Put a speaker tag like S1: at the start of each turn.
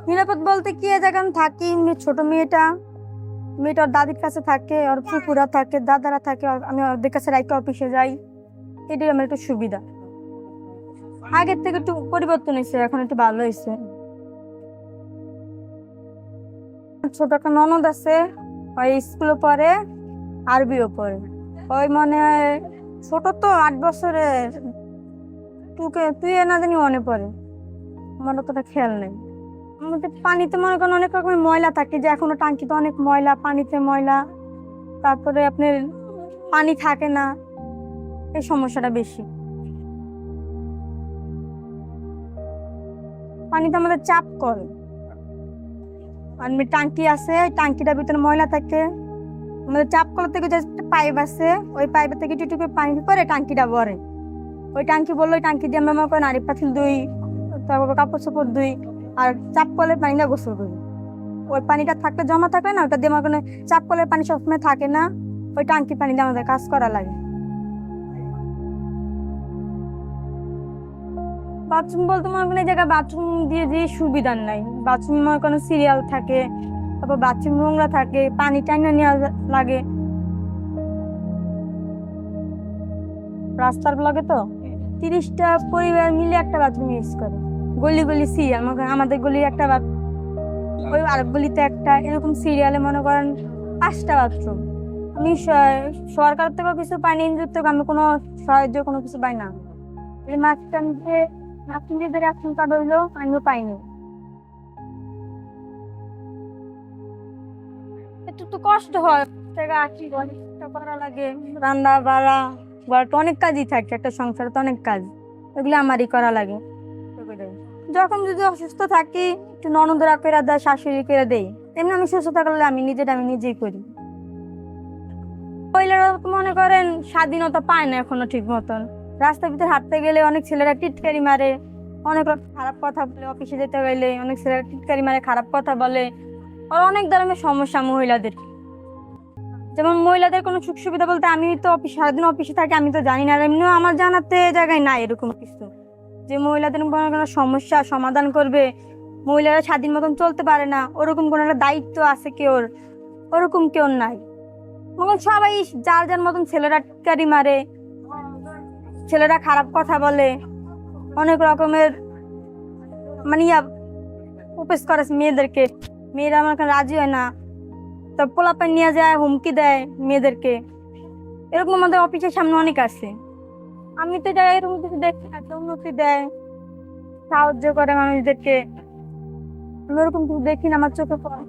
S1: নিরাপদ বলতে কি, এই জায়গায় আমি থাকি, ছোট মেয়েটা ওর দাদির কাছে থাকে, ওর ফুপুরা থাকে, দাদারা থাকে, আমি ওদের কাছে রাইকে অফিসে যাই। এটাই আমার একটু সুবিধা। আগের থেকে একটু পরিবর্তন হয়েছে, এখন একটু ভালো হয়েছে। ছোট একটা ননদ আছে, ওই স্কুলে পড়ে, আরবিও পড়ে। ওই মানে ছোট তো, 8 বছরের। তুই না জানি মনে পড়ে, আমার অতটা খেয়াল নেই। আমাদের পানিতে মনে করেন অনেক রকমের ময়লা থাকে, যে এখনো টাঙ্কিতে অনেক ময়লা, পানিতে ময়লা, তারপরে আপনার পানি থাকে না, এই সমস্যাটা বেশি। পানিতে আমাদের চাপ করে, আর টাঙ্কি আছে, ওই টাঙ্কিটার ভিতরে ময়লা থাকে। আমাদের চাপ কল থেকে যে একটা পাইপ আছে, ওই পাইপের থেকে টুটুকে পানি পরে টাঙ্কিটা ভরে। ওই টাঙ্কি বললো, ওই টাঙ্কি দিয়ে আমরা মনে করেন নারী পাতিল দুই, তারপর কাপড় চোপড় দুই, আর চাপ কলের পানিটা গোসল করি। ওই পানিটা থাকলে, জমা থাকলে না, ওটা দিয়ে মনে করেন চাপ কলের পানি সবসময় থাকে না, ওই টাঙ্কি পানি দিয়ে আমাদের কাজ করা লাগে। বাথরুম বলতে মনে করেন এই জায়গায় বাথরুম দিয়ে যে সুবিধা নাই। বাথরুম মনে করেন সিরিয়াল থাকে, তারপর বাথরুম নোংরা থাকে, পানি টাইনা নেওয়া লাগে। রাস্তার ব্লকে তো 30টা পরিবার মিলে একটা বাথরুম ইউজ করে। গলি গলি সিরিয়াল, মনে করেন আমাদের গলির একটা ওই আরেক গলিতে একটা, এরকম সিরিয়ালে মনে করেন 5টা বাথরুম। আমি সরকার থেকেও কিছু পাইনি, এনজিও থেকে আমি কোনো সাহায্য কোনো কিছু পাই না। এই মাঝখান দিয়ে রেশন কার্ড হইলো, আমিও পাইনি। একটু তো কষ্ট হয়, টাকা আসি করা লাগে, রান্না বাড়া, ঘরটা অনেক কাজই থাকে, একটা সংসারে তো অনেক কাজ, ওগুলো আমারই করা লাগে। যখন যদি অসুস্থ থাকি, একটু ননদরা করে দেয়, শাশুড়ি করে দেয়। এমনি আমি সুস্থ থাকলে আমি নিজেই করি। মহিলারা তো মনে করেন স্বাধীনতা পায় না এখনো ঠিক মতন। রাস্তার ভিতরে হাঁটতে গেলে অনেক ছেলেরা টিটকারি মারে, অনেক রকম খারাপ কথা বলে। অফিসে যেতে গেলে অনেক ছেলেরা টিটকারি মারে, খারাপ কথা বলে। আর অনেক ধরনের সমস্যা মহিলাদের। যেমন মহিলাদের কোনো সুখ সুবিধা বলতে, আমি তো সারাদিন অফিসে থাকি, আমি তো জানি না, আর এমনিও আমার জানাতে জায়গায় নাই এরকম কিছু যে মহিলাদের কোনো সমস্যা সমাধান করবে। মহিলারা স্বাধীন মতন চলতে পারে না, ওরকম কোনো একটা দায়িত্ব আছে কেউ, ওরকম কেউ নাই। মনে সবাই যার যার মতন, ছেলেরা টিটকারি মারে, ছেলেরা খারাপ কথা বলে, অনেক রকমের মানে উপেস করে মেয়েদেরকে। মেয়েরা আমার রাজি হয় না, তো পোলাপান নিয়ে যায়, হুমকি দেয় মেয়েদেরকে। এরকম আমাদের অফিসের সামনে অনেক আছে। আমি তো যাই, এরকম কিছু দেখি, একটা উন্নতি দেয়, সাহায্য করে মানুষদেরকে, আমি ওরকম কিছু দেখি না, আমার চোখে পড়ে।